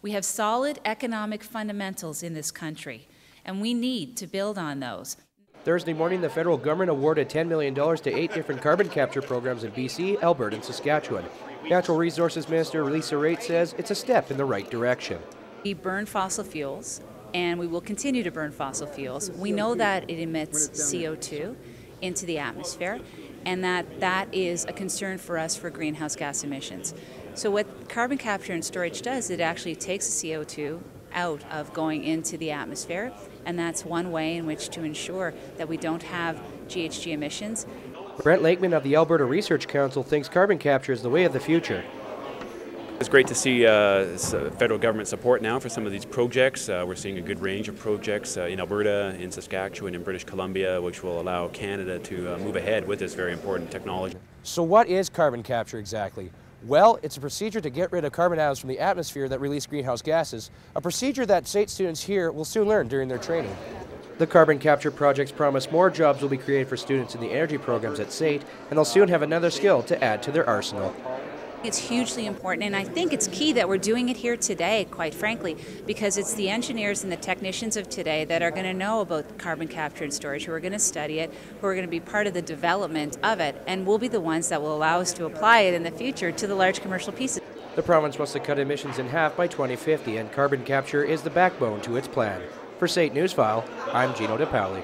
We have solid economic fundamentals in this country, and we need to build on those. Thursday morning, the federal government awarded $10 million to 8 different carbon capture programs in BC, Alberta, and Saskatchewan. Natural Resources Minister Lisa Raitt says it's a step in the right direction. We burn fossil fuels, and we will continue to burn fossil fuels. We know that it emits CO2 into the atmosphere, and that is a concern for us for greenhouse gas emissions. So what carbon capture and storage does, it actually takes the CO2 out of going into the atmosphere, and that's one way in which to ensure that we don't have GHG emissions. Brent Lakeman of the Alberta Research Council thinks carbon capture is the way of the future. It's great to see federal government support now for some of these projects. We're seeing a good range of projects in Alberta, in Saskatchewan, in British Columbia, which will allow Canada to move ahead with this very important technology. So what is carbon capture exactly? Well, it's a procedure to get rid of carbon atoms from the atmosphere that release greenhouse gases, a procedure that SAIT students here will soon learn during their training. The carbon capture projects promise more jobs will be created for students in the energy programs at SAIT, and they'll soon have another skill to add to their arsenal. It's hugely important, and I think it's key that we're doing it here today, quite frankly, because it's the engineers and the technicians of today that are going to know about carbon capture and storage, who are going to study it, who are going to be part of the development of it, and will be the ones that will allow us to apply it in the future to the large commercial pieces. The province wants to cut emissions in half by 2050, and carbon capture is the backbone to its plan. For SAIT Newsfile, I'm Gino Paoli.